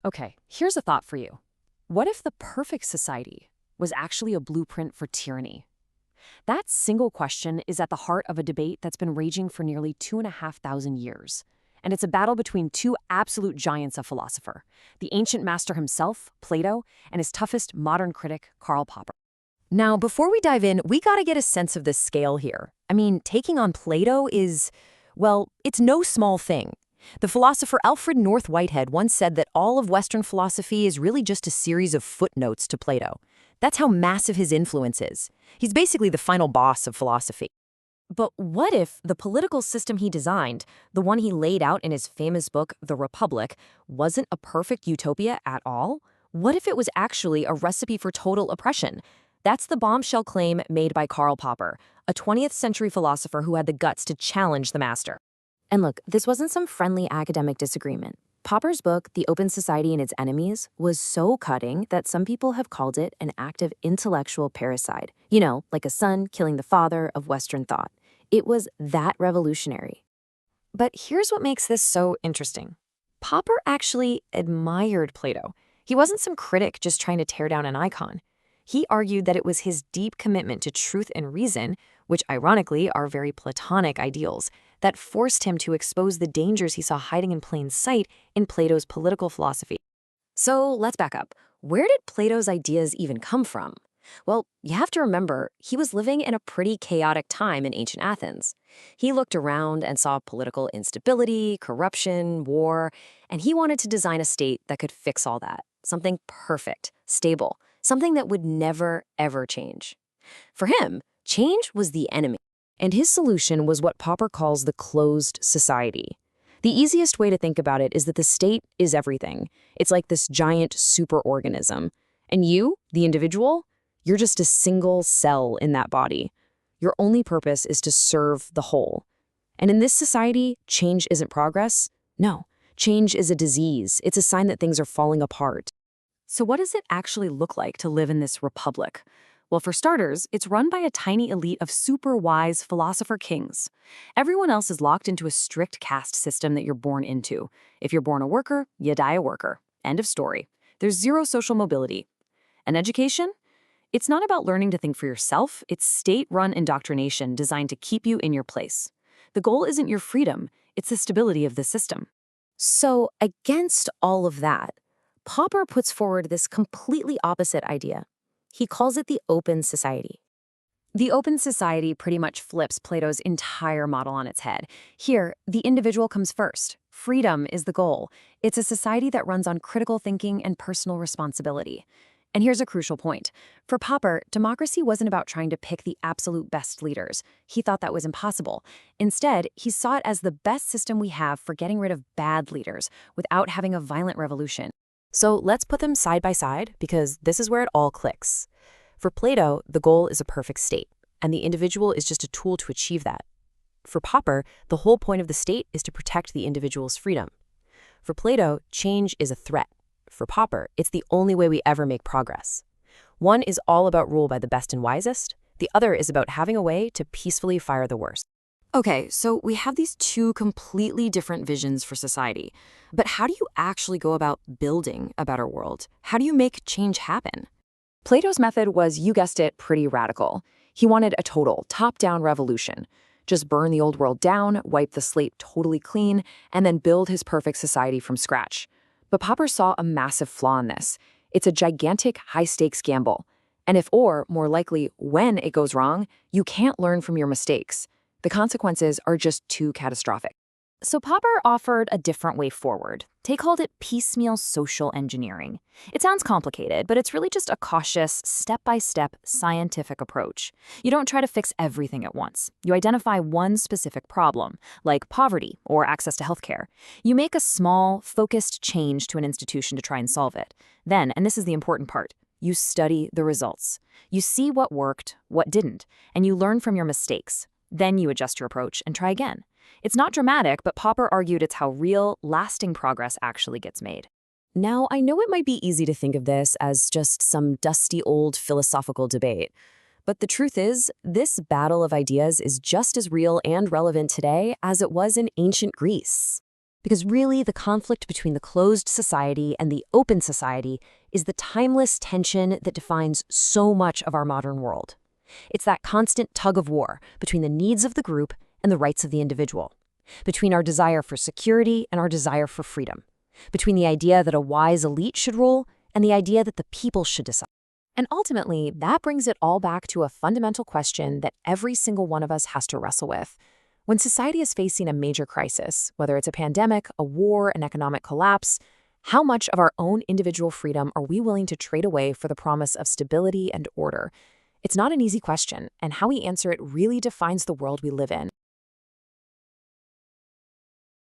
Okay, here's a thought for you. What if the perfect society was actually a blueprint for tyranny? That single question is at the heart of a debate that's been raging for nearly 2,500 years. And it's a battle between two absolute giants of philosophy, the ancient master himself, Plato, and his toughest modern critic, Karl Popper. Now, before we dive in, we gotta get a sense of the scale here. I mean, taking on Plato is, well, it's no small thing. The philosopher Alfred North Whitehead once said that all of Western philosophy is really just a series of footnotes to Plato. That's how massive his influence is. He's basically the final boss of philosophy. But what if the political system he designed, the one he laid out in his famous book, The Republic, wasn't a perfect utopia at all? What if it was actually a recipe for total oppression? That's the bombshell claim made by Karl Popper, a 20th century philosopher who had the guts to challenge the master. And look, this wasn't some friendly academic disagreement. Popper's book, The Open Society and Its Enemies, was so cutting that some people have called it an act of intellectual parricide. You know, like a son killing the father of Western thought. It was that revolutionary. But here's what makes this so interesting. Popper actually admired Plato. He wasn't some critic just trying to tear down an icon. He argued that it was his deep commitment to truth and reason, which ironically are very Platonic ideals, that forced him to expose the dangers he saw hiding in plain sight in Plato's political philosophy. So let's back up. Where did Plato's ideas even come from? Well, you have to remember, he was living in a pretty chaotic time in ancient Athens. He looked around and saw political instability, corruption, war, and he wanted to design a state that could fix all that. Something perfect, stable, something that would never, ever change. For him, change was the enemy. And his solution was what Popper calls the closed society. The easiest way to think about it is that the state is everything. It's like this giant superorganism. And you, the individual, you're just a single cell in that body. Your only purpose is to serve the whole. And in this society, change isn't progress. No, change is a disease. It's a sign that things are falling apart. So what does it actually look like to live in this republic? Well, for starters, it's run by a tiny elite of super wise philosopher kings. Everyone else is locked into a strict caste system that you're born into. If you're born a worker, you die a worker. End of story. There's zero social mobility. And education? It's not about learning to think for yourself. It's state-run indoctrination designed to keep you in your place. The goal isn't your freedom. It's the stability of the system. So, against all of that, Popper puts forward this completely opposite idea. He calls it the open society. The open society pretty much flips Plato's entire model on its head. Here, the individual comes first. Freedom is the goal. It's a society that runs on critical thinking and personal responsibility. And here's a crucial point. For Popper, democracy wasn't about trying to pick the absolute best leaders. He thought that was impossible. Instead, he saw it as the best system we have for getting rid of bad leaders without having a violent revolution. So let's put them side by side because this is where it all clicks. For Plato, the goal is a perfect state, and the individual is just a tool to achieve that. For Popper, the whole point of the state is to protect the individual's freedom. For Plato, change is a threat. For Popper, it's the only way we ever make progress. One is all about rule by the best and wisest. The other is about having a way to peacefully fire the worst. Okay, so we have these two completely different visions for society. But how do you actually go about building a better world? How do you make change happen? Plato's method was, you guessed it, pretty radical. He wanted a total, top-down revolution. Just burn the old world down, wipe the slate totally clean, and then build his perfect society from scratch. But Popper saw a massive flaw in this. It's a gigantic, high-stakes gamble. And if or, more likely, when it goes wrong, you can't learn from your mistakes. The consequences are just too catastrophic. So Popper offered a different way forward. They called it piecemeal social engineering. It sounds complicated, but it's really just a cautious, step-by-step scientific approach. You don't try to fix everything at once. You identify one specific problem, like poverty or access to healthcare. You make a small, focused change to an institution to try and solve it. Then, and this is the important part, you study the results. You see what worked, what didn't, and you learn from your mistakes. Then you adjust your approach and try again. It's not dramatic, but Popper argued it's how real, lasting progress actually gets made. Now, I know it might be easy to think of this as just some dusty old philosophical debate, but the truth is, this battle of ideas is just as real and relevant today as it was in ancient Greece. Because really, the conflict between the closed society and the open society is the timeless tension that defines so much of our modern world. It's that constant tug of war between the needs of the group and the rights of the individual, between our desire for security and our desire for freedom, between the idea that a wise elite should rule and the idea that the people should decide. And ultimately, that brings it all back to a fundamental question that every single one of us has to wrestle with. When society is facing a major crisis, whether it's a pandemic, a war, an economic collapse, how much of our own individual freedom are we willing to trade away for the promise of stability and order? It's not an easy question, and how we answer it really defines the world we live in.